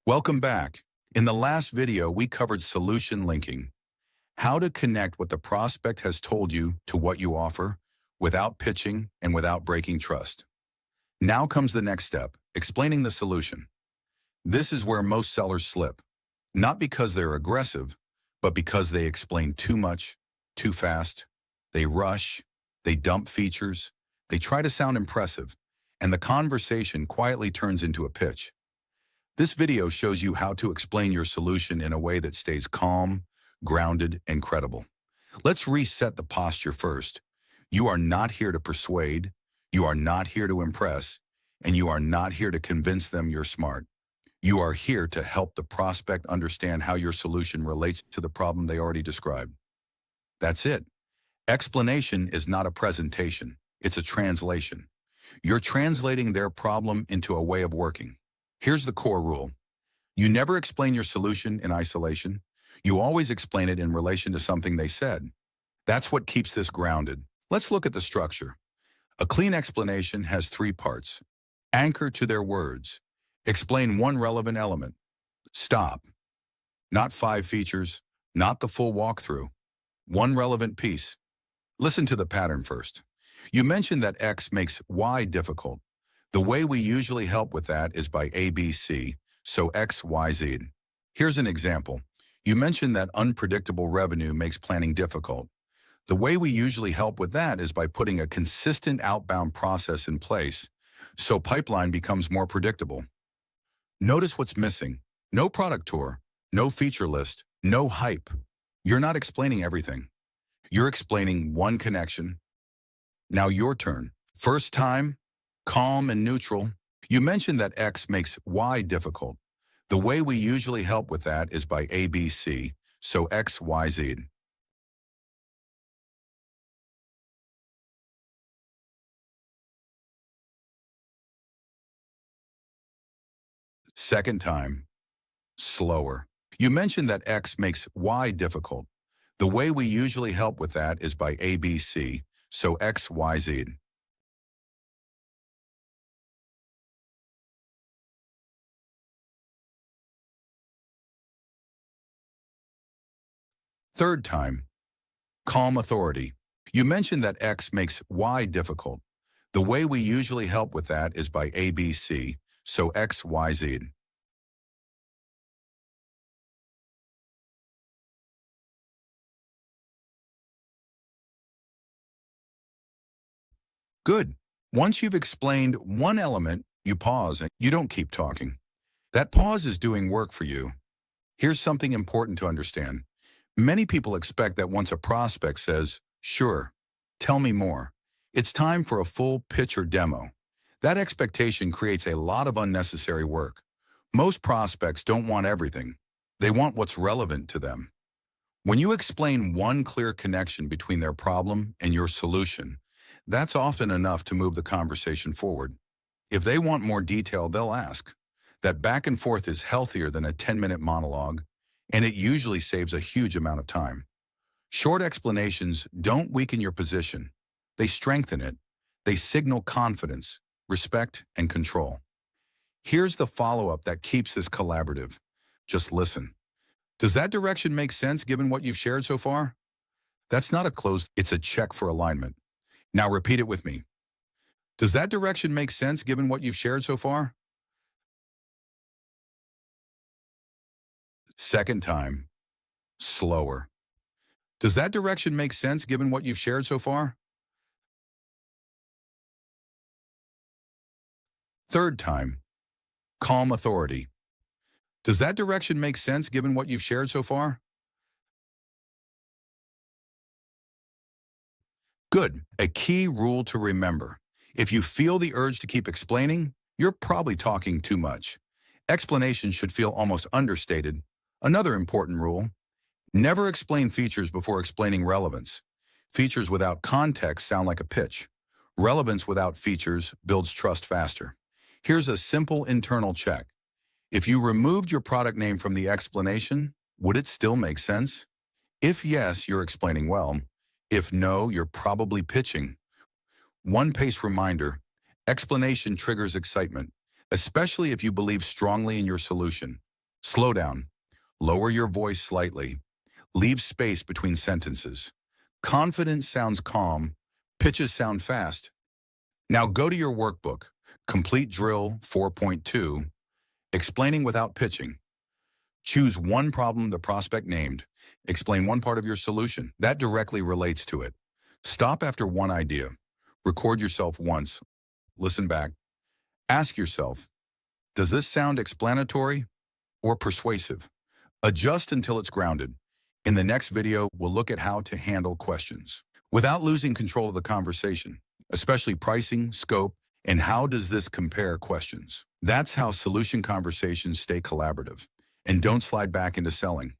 Welcome back. In the last video, we covered solution linking, how to connect what the prospect has told you to what you offer without pitching and without breaking trust. Now comes the next step, explaining the solution. This is where most sellers slip, not because they're aggressive, but because they explain too much, too fast. They rush, they dump features, they try to sound impressive, and the conversation quietly turns into a pitch. This video shows you how to explain your solution in a way that stays calm, grounded, and credible. Let's reset the posture first. You are not here to persuade, you are not here to impress, and you are not here to convince them you're smart. You are here to help the prospect understand how your solution relates to the problem they already described. That's it. Explanation is not a presentation, it's a translation. You're translating their problem into a way of working. Here's the core rule. You never explain your solution in isolation. You always explain it in relation to something they said. That's what keeps this grounded. Let's look at the structure. A clean explanation has three parts. Anchor to their words. Explain one relevant element. Stop. Not 5 features, not the full walkthrough. One relevant piece. Listen to the pattern first. You mentioned that X makes Y difficult. The way we usually help with that is by ABC, so X, Y, Z. Here's an example. You mentioned that unpredictable revenue makes planning difficult. The way we usually help with that is by putting a consistent outbound process in place, so pipeline becomes more predictable. Notice what's missing. No product tour, no feature list, no hype. You're not explaining everything. You're explaining one connection. Now your turn. First time, calm and neutral. You mentioned that X makes Y difficult. The way we usually help with that is by ABC, so X, Y, Z. Second time, slower. You mentioned that X makes Y difficult. The way we usually help with that is by ABC, so X, Y, Z. Third time, calm authority. You mentioned that X makes Y difficult. The way we usually help with that is by ABC, so X, Y, Z. Good. Once you've explained one element, you pause and you don't keep talking. That pause is doing work for you. Here's something important to understand. Many people expect that once a prospect says, "Sure, tell me more," it's time for a full pitch or demo. That expectation creates a lot of unnecessary work. Most prospects don't want everything. They want what's relevant to them. When you explain one clear connection between their problem and your solution, that's often enough to move the conversation forward. If they want more detail, they'll ask. That back and forth is healthier than a 10-minute monologue, and it usually saves a huge amount of time. Short explanations don't weaken your position. They strengthen it. They signal confidence, respect, and control. Here's the follow-up that keeps this collaborative. Just listen. Does that direction make sense given what you've shared so far? That's not a close, it's a check for alignment. Now repeat it with me. Does that direction make sense given what you've shared so far? Second time, slower. Does that direction make sense given what you've shared so far? Third time, calm authority. Does that direction make sense given what you've shared so far? Good. A key rule to remember. If you feel the urge to keep explaining, you're probably talking too much. Explanation should feel almost understated. Another important rule: never explain features before explaining relevance. Features without context sound like a pitch. Relevance without features builds trust faster. Here's a simple internal check. If you removed your product name from the explanation, would it still make sense? If yes, you're explaining well. If no, you're probably pitching. One pace reminder: explanation triggers excitement, especially if you believe strongly in your solution. Slow down. Lower your voice slightly. Leave space between sentences. Confidence sounds calm. Pitches sound fast. Now go to your workbook. Complete drill 4.2. Explaining without pitching. Choose one problem the prospect named. Explain one part of your solution that directly relates to it. Stop after one idea. Record yourself once. Listen back. Ask yourself, does this sound explanatory or persuasive? Adjust until it's grounded. In the next video, we'll look at how to handle questions without losing control of the conversation, especially pricing, scope, and how does this compare questions. That's how solution conversations stay collaborative and don't slide back into selling.